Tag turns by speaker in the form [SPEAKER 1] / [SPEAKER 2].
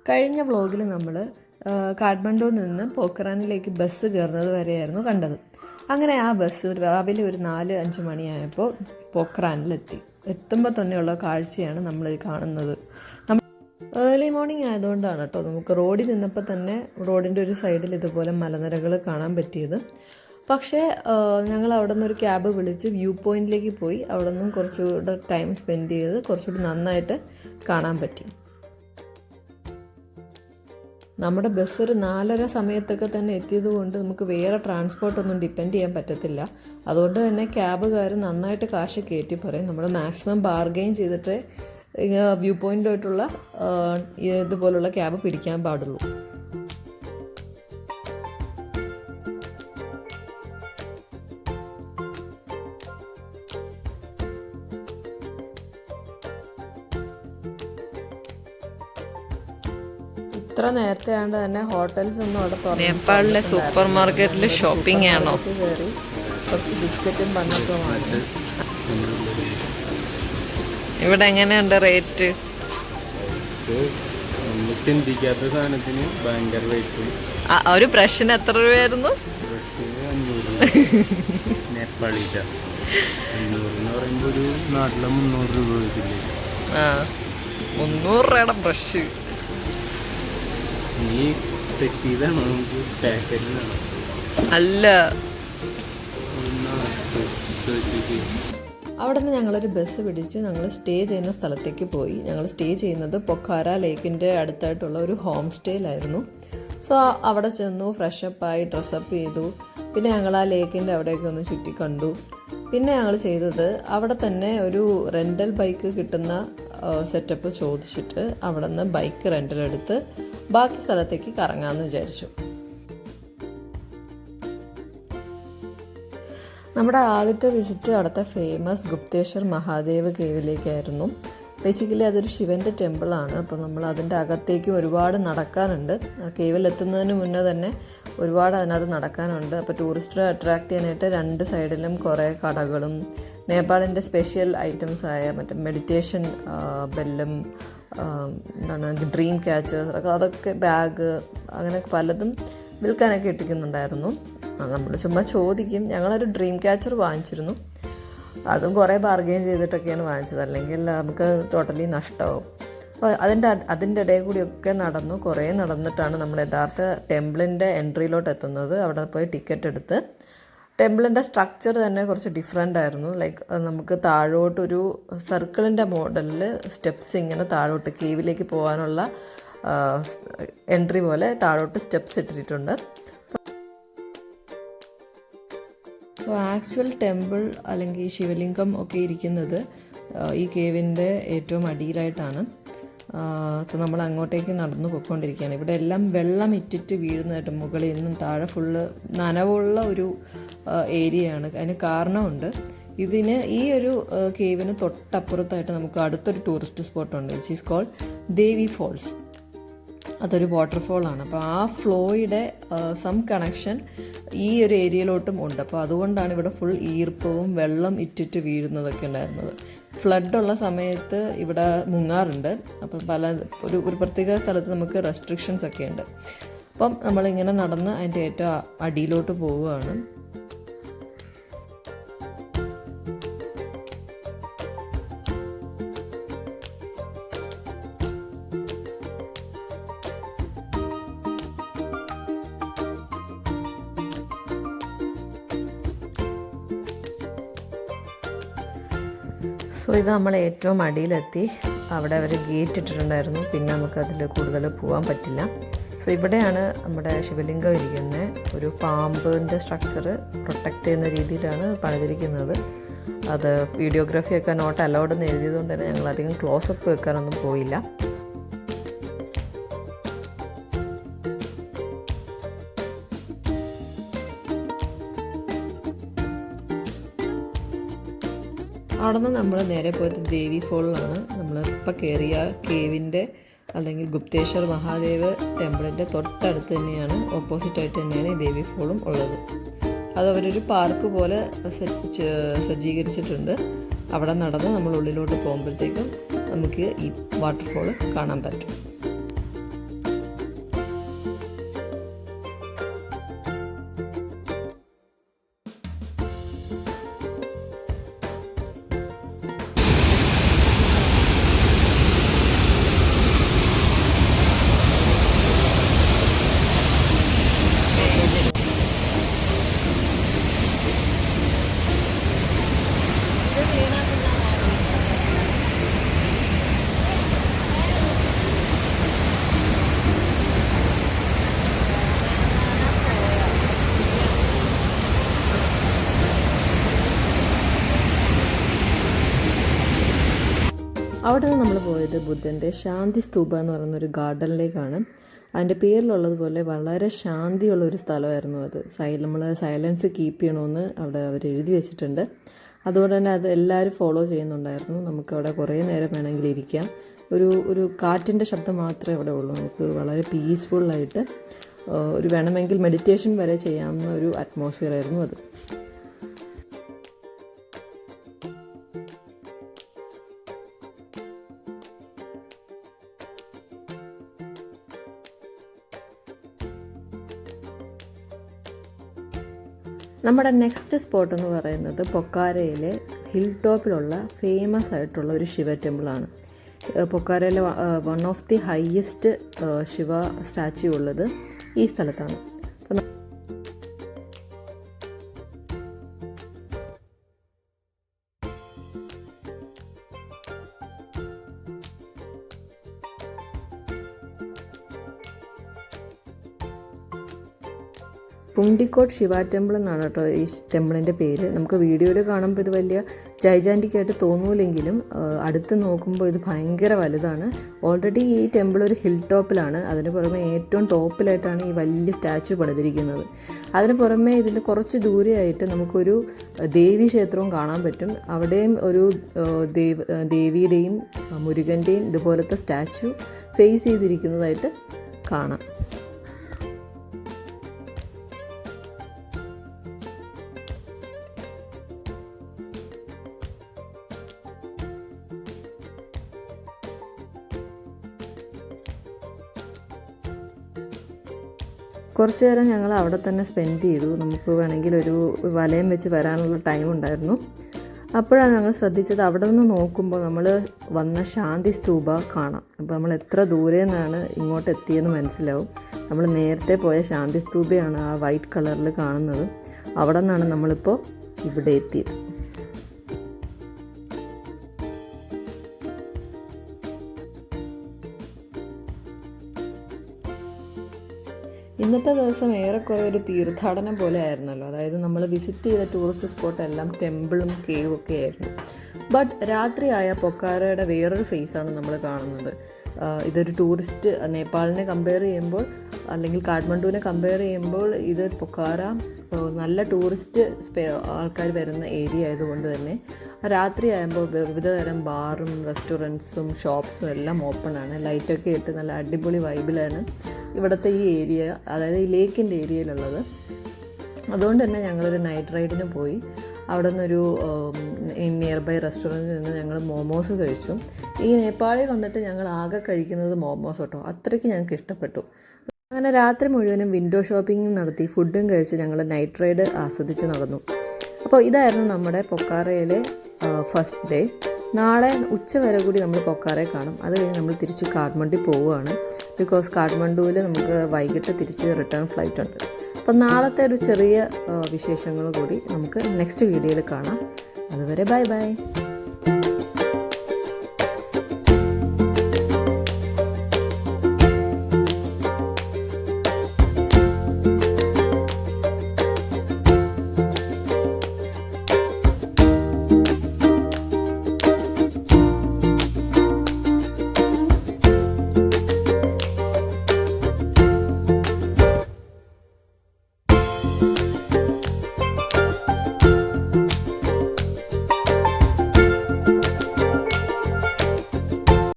[SPEAKER 1] കഴിഞ്ഞ വ്ളോഗിൽ നമ്മൾ കാഠ്മണ്ഡുവിൽ നിന്ന് പോഖറാനിലേക്ക് ബസ് കയറുന്നത് വരെയായിരുന്നു കണ്ടത്. അങ്ങനെ ആ ബസ് രാവിലെ ഒരു 4-5 മണിയായപ്പോൾ പോഖറാനിലെത്തി. എത്തുമ്പോൾ തന്നെയുള്ള കാഴ്ചയാണ് നമ്മൾ കാണുന്നത്. ഏർലി മോർണിംഗ് ആയതുകൊണ്ടാണ് കേട്ടോ നമുക്ക് റോഡിൽ നിന്നപ്പോൾ തന്നെ റോഡിൻ്റെ ഒരു സൈഡിൽ ഇതുപോലെ മലനിരകൾ കാണാൻ പറ്റിയത്. പക്ഷേ ഞങ്ങൾ അവിടെ നിന്ന് ഒരു ക്യാബ് വിളിച്ച് വ്യൂ പോയിൻറ്റിലേക്ക് പോയി. അവിടെ നിന്നും കുറച്ചുകൂടെ ടൈം സ്പെൻഡ് ചെയ്ത് കുറച്ചുകൂടി നന്നായിട്ട് കാണാൻ പറ്റി. നമ്മുടെ ബസ് ഒരു 4:30 സമയത്തൊക്കെ തന്നെ എത്തിയത് കൊണ്ട് നമുക്ക് വേറെ ട്രാൻസ്പോർട്ടൊന്നും ഡിപ്പെൻഡ് ചെയ്യാൻ പറ്റത്തില്ല. അതുകൊണ്ട് തന്നെ ക്യാബുകാർ നന്നായിട്ട് കാശ് കയറ്റി പറയും. നമ്മൾ മാക്സിമം ബാർഗെയിൻ ചെയ്തിട്ട് വ്യൂ പോയിൻറ്റിലോട്ടുള്ള ഇതുപോലുള്ള ക്യാബ് പിടിക്കാൻ പാടുള്ളൂ. ഇത്ര നേരത്തെ ആണ്ട് തന്നെ ഹോട്ടൽസ് ഒന്നും അവിടെ തുറന്നു.
[SPEAKER 2] നേപ്പാളിലെ സൂപ്പർ മാർക്കറ്റിൽ ഷോപ്പിംഗ് ആണോ?
[SPEAKER 1] കയറി കുറച്ച് ബിസ്ക്കറ്റും ബണ്ണൊക്കെ വാങ്ങി.
[SPEAKER 2] ഇവിടെ എങ്ങനെയുണ്ട് റേറ്റ്?
[SPEAKER 3] ചിന്തിക്കാത്ത സാധനത്തിന് ഭയങ്കര റേറ്റ്.
[SPEAKER 2] ഒരു ബ്രഷിന് എത്ര രൂപയായിരുന്നു?
[SPEAKER 3] നേപ്പാളി 500 എന്ന് പറയുമ്പോൾ ഒരു നാട്ടിലെ 300 രൂപ വരില്ലേ?
[SPEAKER 2] 300 രൂപയുടെ ബ്രഷ്.
[SPEAKER 3] നീ തെറ്റിയതാണോ? നമുക്ക് പാക്കറ്റിലാണോ?
[SPEAKER 2] അല്ല,
[SPEAKER 1] അവിടെ നിന്ന് ഞങ്ങളൊരു ബസ് പിടിച്ച് ഞങ്ങൾ സ്റ്റേ ചെയ്യുന്ന സ്ഥലത്തേക്ക് പോയി. ഞങ്ങൾ സ്റ്റേ ചെയ്യുന്നത് പൊഖാര ലേക്കിൻ്റെ അടുത്തായിട്ടുള്ള ഒരു ഹോം സ്റ്റേയിലായിരുന്നു. സോ അവിടെ ചെന്നു, ഫ്രഷപ്പായി, ഡ്രസ്സപ്പ് ചെയ്തു. പിന്നെ ഞങ്ങൾ ആ ലേക്കിൻ്റെ അവിടെയൊക്കെ ഒന്ന് ചുറ്റി കണ്ടു. പിന്നെ ഞങ്ങൾ ചെയ്തത് അവിടെ തന്നെ ഒരു റെൻ്റൽ ബൈക്ക് കിട്ടുന്ന സെറ്റപ്പ് ചോദിച്ചിട്ട് അവിടെ നിന്ന് ബൈക്ക് റെൻ്റലെടുത്ത് ബാക്കി സ്ഥലത്തേക്ക് കറങ്ങാമെന്ന് വിചാരിച്ചു. നമ്മുടെ ആദ്യത്തെ വിസിറ്റ് അവിടുത്തെ ഫേമസ് ഗുപ്തേശ്വർ മഹാദേവ് കേവിലേക്കായിരുന്നു. ബേസിക്കലി അതൊരു ശിവൻ്റെ ടെമ്പിളാണ്. അപ്പോൾ നമ്മൾ അതിൻ്റെ അകത്തേക്കും ഒരുപാട് നടക്കാനുണ്ട്. ആ കേവിൽ എത്തുന്നതിന് മുന്നേ തന്നെ ഒരുപാട് അതിനകത്ത് നടക്കാനുണ്ട്. അപ്പോൾ ടൂറിസ്റ്റിനെ അട്രാക്റ്റ് ചെയ്യാനായിട്ട് 2 സൈഡിലും കുറേ കടകളും നേപ്പാളിൻ്റെ സ്പെഷ്യൽ ഐറ്റംസായ മറ്റേ മെഡിറ്റേഷൻ ബെല്ലും ഡ്രീം ക്യാച്ചേഴ്സ് അതൊക്കെ ബാഗ് അങ്ങനെ പലതും വിൽക്കാനൊക്കെ ഇട്ടിക്കുന്നുണ്ടായിരുന്നു. നമ്മൾ ചുമ്മാ ചോദിക്കും. ഞങ്ങളൊരു ഡ്രീം ക്യാച്ചർ വാങ്ങിച്ചിരുന്നു. അതും കുറേ ബാർഗെയിൻ ചെയ്തിട്ടൊക്കെയാണ് വാങ്ങിച്ചത്, അല്ലെങ്കിൽ നമുക്ക് ടോട്ടലി നഷ്ടമാവും. അപ്പോൾ അതിൻ്റെ ഇടയിൽ കൂടിയൊക്കെ നടന്നു. കുറേ നടന്നിട്ടാണ് നമ്മൾ യഥാർത്ഥ ടെമ്പിളിൻ്റെ എൻട്രിയിലോട്ട് എത്തുന്നത്. അവിടെ പോയി ടിക്കറ്റ് എടുത്ത് ടെമ്പിളിൻ്റെ സ്ട്രക്ചർ തന്നെ കുറച്ച് ഡിഫറെൻ്റ് ആയിരുന്നു. ലൈക്ക് നമുക്ക് താഴോട്ടൊരു സർക്കിളിൻ്റെ മോഡലിൽ സ്റ്റെപ്സ് ഇങ്ങനെ താഴോട്ട് കേവിലേക്ക് പോകാനുള്ള എൻട്രി പോലെ താഴോട്ട് സ്റ്റെപ്സ് ഇട്ടിട്ടുണ്ട്. സോ ആക്ച്വൽ ടെമ്പിൾ അല്ലെങ്കിൽ ശിവലിംഗം ഒക്കെ ഇരിക്കുന്നത് ഈ കേവിൻ്റെ ഏറ്റവും അടിയിലായിട്ടാണ്. അപ്പോൾ നമ്മൾ അങ്ങോട്ടേക്ക് നടന്നു പോയിക്കൊണ്ടിരിക്കുകയാണ്. ഇവിടെ എല്ലാം വെള്ളം ഇറ്റിറ്റ് വീഴുന്നതായിട്ട് മുകളിൽ നിന്നും താഴെ ഫുള്ള് നനവുള്ള ഒരു ഏരിയയാണ്. അതിന് കാരണമുണ്ട്. ഈ ഒരു കേവിന് തൊട്ടപ്പുറത്തായിട്ട് നമുക്ക് അടുത്തൊരു ടൂറിസ്റ്റ് സ്പോട്ടുണ്ട്, which is called Devi falls. അതൊരു വാട്ടർഫോളാണ്. അപ്പോൾ ആ ഫ്ലോയുടെ സം കണക്ഷൻ ഈ ഒരു ഏരിയയിലോട്ടും ഉണ്ട്. അപ്പോൾ അതുകൊണ്ടാണ് ഇവിടെ ഫുൾ ഈർപ്പവും വെള്ളം ഇറ്റിറ്റ് വീഴുന്നതൊക്കെ ഉണ്ടായിരുന്നത്. ഫ്ലഡുള്ള സമയത്ത് ഇവിടെ മുങ്ങാറുണ്ട്. അപ്പം ഒരു പ്രത്യേക സ്ഥലത്ത് നമുക്ക് റെസ്ട്രിക്ഷൻസ് ഒക്കെ ഉണ്ട്. അപ്പം നമ്മളിങ്ങനെ നടന്ന് അതിൻ്റെ ഏറ്റവും അടിയിലോട്ട് പോവുകയാണ്. സോ ഇത് നമ്മൾ ഏറ്റവും അടിയിലെത്തി. അവിടെ അവർ ഗേറ്റ് ഇട്ടിട്ടുണ്ടായിരുന്നു. പിന്നെ നമുക്കതിൽ കൂടുതൽ പോകാൻ പറ്റില്ല. സോ ഇവിടെയാണ് നമ്മുടെ ശിവലിംഗം ഇരിക്കുന്നത്. ഒരു പാമ്പിൻ്റെ സ്ട്രക്ചർ പ്രൊട്ടക്റ്റ് ചെയ്യുന്ന രീതിയിലാണ് പണിതിരിക്കുന്നത്. അത് വീഡിയോഗ്രാഫിയൊക്കെ നോട്ട് അലൗഡ് എന്ന് എഴുതിയതുകൊണ്ട് തന്നെ ഞങ്ങളധികം ക്ലോസപ്പ് വെക്കാനൊന്നും പോയില്ല. അവിടെ നിന്ന് നമ്മൾ നേരെ പോയത് ദേവി ഫോളിലാണ്. നമ്മളിപ്പോൾ കയറിയ കേവിൻ്റെ അല്ലെങ്കിൽ ഗുപ്തേശ്വർ മഹാദേവ് ടെമ്പിളിൻ്റെ തൊട്ടടുത്ത് തന്നെയാണ്, ഓപ്പോസിറ്റായിട്ട് തന്നെയാണ് ഈ ദേവി ഫോളും ഉള്ളത്. അതവരൊരു പാർക്ക് പോലെ സജ്ജീകരിച്ചിട്ടുണ്ട്. അവിടെ നടന്ന് നമ്മൾ ഉള്ളിലോട്ട് പോകുമ്പോഴത്തേക്കും നമുക്ക് ഈ വാട്ടർഫോൾ കാണാൻ പറ്റും. അവിടെ നിന്ന് നമ്മൾ പോയത് ബുദ്ധൻ്റെ ശാന്തി സ്തൂപ എന്ന് പറയുന്നൊരു ഗാർഡനിലേക്കാണ്. അതിൻ്റെ പേരിലുള്ളതുപോലെ വളരെ ശാന്തിയുള്ള ഒരു സ്ഥലമായിരുന്നു അത്. നമ്മൾ സൈലൻസ് കീപ്പ് ചെയ്യണമെന്ന് അവിടെ അവർ എഴുതി വെച്ചിട്ടുണ്ട്. അതുകൊണ്ട് തന്നെ അത് എല്ലാവരും ഫോളോ ചെയ്യുന്നുണ്ടായിരുന്നു. നമുക്കവിടെ കുറേ നേരം വേണമെങ്കിൽ ഇരിക്കാം. ഒരു കാറ്റിൻ്റെ ശബ്ദം മാത്രമേ അവിടെ ഉള്ളൂ. നമുക്ക് വളരെ പീസ്ഫുള്ളായിട്ട് വേണമെങ്കിൽ മെഡിറ്റേഷൻ വരെ ചെയ്യാവുന്ന ഒരു അറ്റ്മോസ്ഫിയർ ആയിരുന്നു അത്. നമ്മുടെ നെക്സ്റ്റ് സ്പോട്ട് എന്ന് പറയുന്നത് പൊക്കാരയിലെ ഹിൽ ടോപ്പിലുള്ള ഫേമസ് ആയിട്ടുള്ള ഒരു ശിവ ടെമ്പിളാണ്. പൊക്കാരയിലെ one of the highest Shiva statue ഉള്ളത് ഈ സ്ഥലത്താണ്. പുണ്ടിക്കോട്ട് ശിവ ടെമ്പിൾ എന്നാണ് കേട്ടോ ഈ ടെമ്പിളിൻ്റെ പേര്. നമുക്ക് വീഡിയോയിൽ കാണുമ്പോൾ ഇത് വലിയ ജൈജാൻറ്റിക്കായിട്ട് തോന്നൂലെങ്കിലും അടുത്ത് നോക്കുമ്പോൾ ഇത് ഭയങ്കര വലുതാണ്. ഓൾറെഡി ഈ ടെമ്പിൾ ഒരു ഹിൽ ടോപ്പിലാണ്. അതിന് പുറമെ ഏറ്റവും ടോപ്പിലായിട്ടാണ് ഈ വലിയ സ്റ്റാച്ചു പണിതിരിക്കുന്നത്. അതിന് പുറമെ ഇതിൻ്റെ കുറച്ച് ദൂരെയായിട്ട് നമുക്കൊരു ദേവീ ക്ഷേത്രവും കാണാൻ പറ്റും. അവിടെയും ഒരു ദേവിയുടെയും മുരുകൻ്റെയും ഇതുപോലത്തെ സ്റ്റാച്ചു ഫേസ് ചെയ്തിരിക്കുന്നതായിട്ട് കാണാം. കുറച്ച് നേരം ഞങ്ങൾ അവിടെ തന്നെ സ്പെൻഡ് ചെയ്തു. നമുക്ക് വേണമെങ്കിൽ ഒരു വലയം വെച്ച് വരാനുള്ള ടൈം ഉണ്ടായിരുന്നു. അപ്പോഴാണ് ഞങ്ങൾ ശ്രദ്ധിച്ചത്, അവിടെ നിന്ന് നോക്കുമ്പോൾ നമ്മൾ വന്ന ശാന്തി സ്തൂപ കാണാം. അപ്പോൾ നമ്മൾ എത്ര ദൂരെ നിന്നാണ് ഇങ്ങോട്ട് എത്തിയെന്ന് മനസ്സിലാവും. നമ്മൾ നേരത്തെ പോയ ശാന്തി സ്തൂപയാണ് ആ വൈറ്റ് കളറിൽ കാണുന്നത്. അവിടെ നിന്നാണ് നമ്മളിപ്പോൾ ഇവിടെ എത്തിയത്. ഇന്നത്തെ ദിവസം ഏറെക്കുറെ ഒരു തീർത്ഥാടനം പോലെ ആയിരുന്നല്ലോ. അതായത് നമ്മൾ വിസിറ്റ് ചെയ്ത ടൂറിസ്റ്റ് സ്പോട്ട് എല്ലാം ടെമ്പിളും കേവും ഒക്കെ ആയിരുന്നു. ബട്ട് രാത്രിയായ പൊക്കാരയുടെ വേറൊരു ഫേസാണ് നമ്മൾ കാണുന്നത്. ഇതൊരു ടൂറിസ്റ്റ്, നേപ്പാളിനെ കമ്പയർ ചെയ്യുമ്പോൾ അല്ലെങ്കിൽ കാഠ്മണ്ഡുവിനെ കമ്പയർ ചെയ്യുമ്പോൾ ഇത് പൊക്കാര നല്ല ടൂറിസ്റ്റ് ആൾക്കാർ വരുന്ന ഏരിയ ആയതുകൊണ്ട് തന്നെ രാത്രിയാകുമ്പോൾ വിവിധ തരം ബാറും റെസ്റ്റോറൻറ്റ്സും ഷോപ്സും എല്ലാം ഓപ്പണാണ്. ലൈറ്റൊക്കെ ഇട്ട് നല്ല അടിപൊളി വൈബിലാണ് ഇവിടുത്തെ ഈ ഏരിയ, അതായത് ഈ ലേക്കിൻ്റെ ഏരിയയിലുള്ളത്. അതുകൊണ്ട് തന്നെ ഞങ്ങളൊരു നൈറ്റ് റൈഡിന് പോയി. അവിടെ നിന്നൊരു നിയർ ബൈ റെസ്റ്റോറൻറ്റിൽ നിന്ന് ഞങ്ങൾ മോമോസ് കഴിച്ചു. ഈ നേപ്പാളിൽ വന്നിട്ട് ഞങ്ങൾ ആകെ കഴിക്കുന്നത് മോമോസ് കേട്ടോ. അത്രയ്ക്ക് ഞങ്ങൾക്ക് ഇഷ്ടപ്പെട്ടു. അങ്ങനെ രാത്രി മുഴുവനും വിൻഡോ ഷോപ്പിങ്ങും നടത്തി ഫുഡും കഴിച്ച് ഞങ്ങൾ നൈറ്റ് റൈഡ് ആസ്വദിച്ച് നടന്നു. അപ്പോൾ ഇതായിരുന്നു നമ്മുടെ പൊക്കാരയിലെ ഫസ്റ്റ് ഡേ. നാളെ ഉച്ച വരെ കൂടി നമ്മൾ പൊക്കാരയെ കാണും. അത് കഴിഞ്ഞ് നമ്മൾ തിരിച്ച് കാഠ്മണ്ഡു പോവുകയാണ്. ബിക്കോസ് കാഠ്മണ്ഡുവിൽ നമുക്ക് വൈകിട്ട് തിരിച്ച് റിട്ടേൺ ഫ്ലൈറ്റ് ഉണ്ട്. അപ്പം നാളത്തെ ഒരു ചെറിയ വിശേഷങ്ങൾ കൂടി നമുക്ക് നെക്സ്റ്റ് വീഡിയോയിൽ കാണാം. അതുവരെ ബൈ ബൈ.